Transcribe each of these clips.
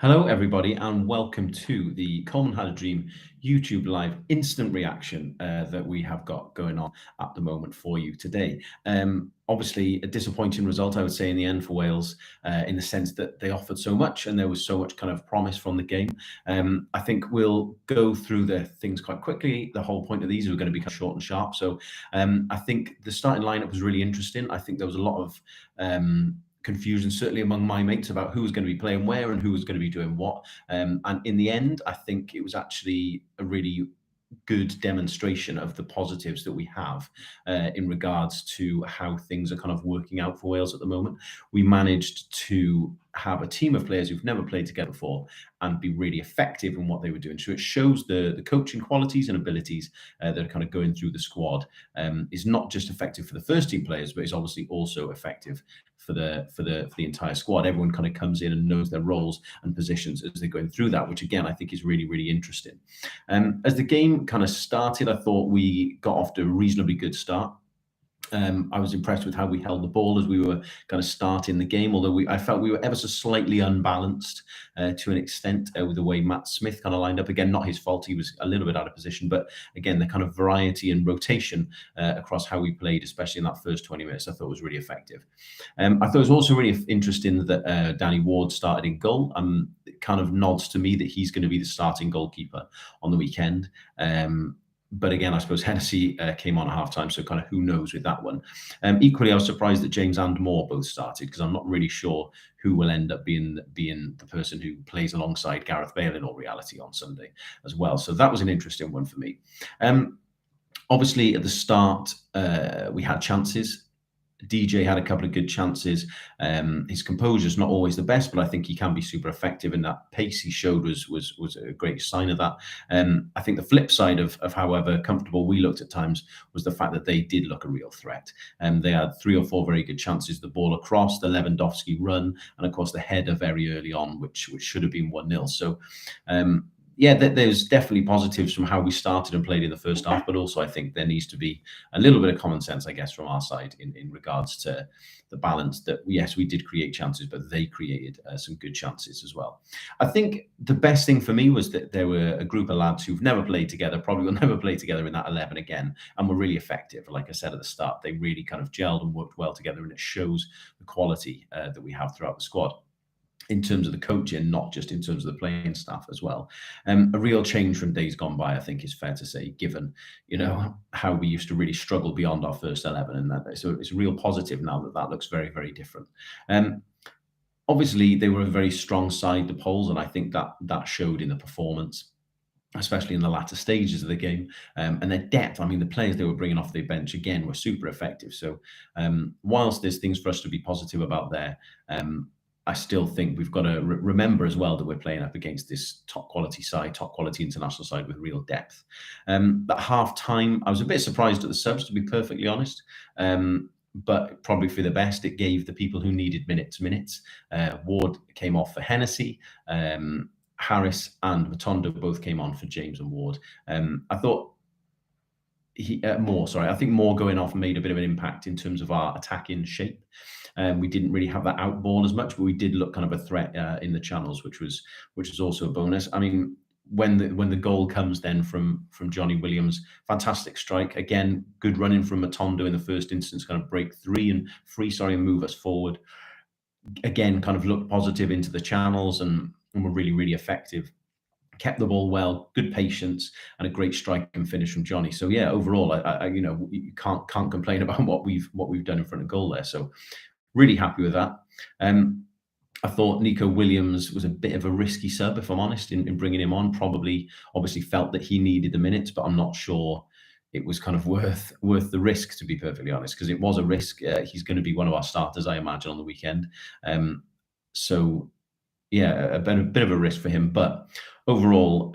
Hello, everybody, and welcome to the Coleman Had a Dream YouTube Live instant reaction that we have got going on at the moment for you today. Obviously, a disappointing result, I would say, in the end for Wales, in the sense that they offered so much and there was so much kind of promise from the game. I think we'll go through the things quite quickly. The whole point of these are going to be kind of short and sharp. So I think the starting lineup was really interesting. I think there was a lot of confusion, certainly among my mates, about who was going to be playing where and who was going to be doing what. And in the end, I think it was actually a really good demonstration of the positives that we have in regards to how things are kind of working out for Wales at the moment. We managed to have a team of players who've never played together before and be really effective in what they were doing. So it shows the coaching qualities and abilities that are kind of going through the squad is not just effective for the first team players, but is obviously also effective for the entire squad. Everyone kind of comes in and knows their roles and positions as they're going through that, which again I think is really interesting. As the game kind of started, I thought we got off to a reasonably good start. I was impressed with how we held the ball as we were kind of starting the game, although I felt we were ever so slightly unbalanced to an extent with the way Matt Smith kind of lined up. Again, not his fault, he was a little bit out of position, but again, the kind of variety and rotation across how we played, especially in that first 20 minutes, I thought was really effective. I thought it was also really interesting that Danny Ward started in goal. It kind of nods to me that he's going to be the starting goalkeeper on the weekend. But again, I suppose Hennessy came on at half-time, so kind of who knows with that one. Equally, I was surprised that James and Moore both started, because I'm not really sure who will end up being the person who plays alongside Gareth Bale in all reality on Sunday as well. So that was an interesting one for me. Obviously, at the start, we had chances. DJ had a couple of good chances. His composure is not always the best, but I think he can be super effective, and that pace he showed was a great sign of that. I think the flip side of however comfortable we looked at times was the fact that they did look a real threat. They had 3 or 4 very good chances, the ball across, the Lewandowski run, and of course the header very early on, which should have been 1-0. So yeah, there's definitely positives from how we started and played in the first half, but also I think there needs to be a little bit of common sense, I guess, from our side in regards to the balance that, yes, we did create chances, but they created some good chances as well. I think the best thing for me was that there were a group of lads who've never played together, probably will never play together in that 11 again, and were really effective. Like I said at the start, they really kind of gelled and worked well together, and it shows the quality that we have throughout the squad, in terms of the coaching, not just in terms of the playing staff as well. A real change from days gone by, I think, is fair to say, given how we used to really struggle beyond our first 11, and that. So it's a real positive now that looks very different. Obviously, they were a very strong side, the Poles, and I think that showed in the performance, especially in the latter stages of the game, and their depth. I mean, the players they were bringing off their bench again were super effective. So whilst there's things for us to be positive about there, I still think we've got to remember as well that we're playing up against this top quality side, top quality international side with real depth. At half time, I was a bit surprised at the subs, to be perfectly honest. But probably for the best, it gave the people who needed minutes. Ward came off for Hennessy. Harris and Matondo both came on for James and Ward. I thought I think Moore going off made a bit of an impact in terms of our attacking shape. We didn't really have that out ball as much, but we did look kind of a threat in the channels, which was also a bonus. I mean, when the goal comes then from Johnny Williams, fantastic strike. Again, good running from Matondo in the first instance, kind of break free and move us forward. Again, kind of looked positive into the channels and were really effective. Kept the ball well, good patience, and a great strike and finish from Johnny. So yeah, overall, I you can't complain about what we've done in front of goal there. So really happy with that. I thought Nico Williams was a bit of a risky sub, if I'm honest, in bringing him on. Probably, obviously, felt that he needed the minutes, but I'm not sure it was kind of worth the risk, to be perfectly honest, because it was a risk. He's going to be one of our starters, I imagine, on the weekend. So yeah, a bit of a risk for him, but overall,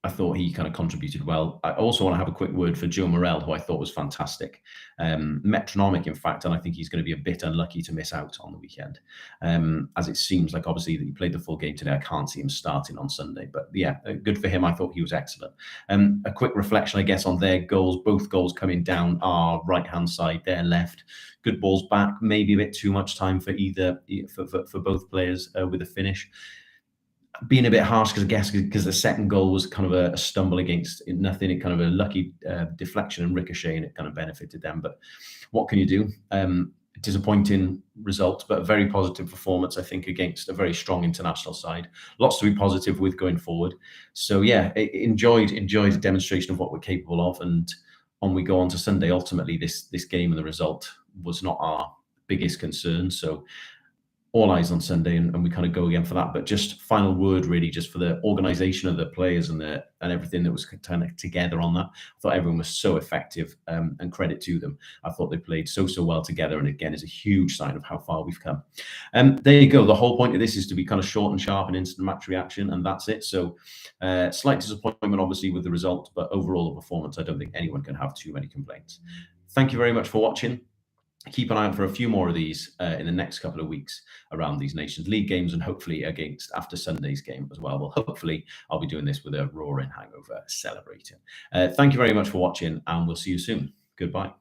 I thought he kind of contributed well. I also want to have a quick word for Joe Morel, who I thought was fantastic. Metronomic, in fact, and I think he's going to be a bit unlucky to miss out on the weekend. As it seems like, obviously, that he played the full game today. I can't see him starting on Sunday, but yeah, good for him. I thought he was excellent. A quick reflection, I guess, on their goals. Both goals coming down our right-hand side, their left. Good balls back, maybe a bit too much time for both players with a finish. being a bit harsh because I guess because the second goal was kind of a stumble against nothing, it kind of a lucky deflection and ricochet, and it kind of benefited them. But what can you do? Disappointing result, but a very positive performance, I think, against a very strong international side. Lots to be positive with going forward. So yeah, enjoyed a demonstration of what we're capable of, and on we go on to Sunday. Ultimately, this game and the result was not our biggest concern. So all eyes on Sunday, and we kind of go again for that. But just final word, really, just for the organisation of the players and everything that was kind of together on that. I thought everyone was so effective, and credit to them. I thought they played so well together, and again, is a huge sign of how far we've come. There you go. The whole point of this is to be kind of short and sharp and instant match reaction, and that's it. So slight disappointment, obviously, with the result, but overall the performance, I don't think anyone can have too many complaints. Thank you very much for watching. Keep an eye out for a few more of these in the next couple of weeks around these Nations League games, and hopefully after Sunday's game as well. Well, hopefully I'll be doing this with a roaring hangover celebrating. Thank you very much for watching, and we'll see you soon. Goodbye.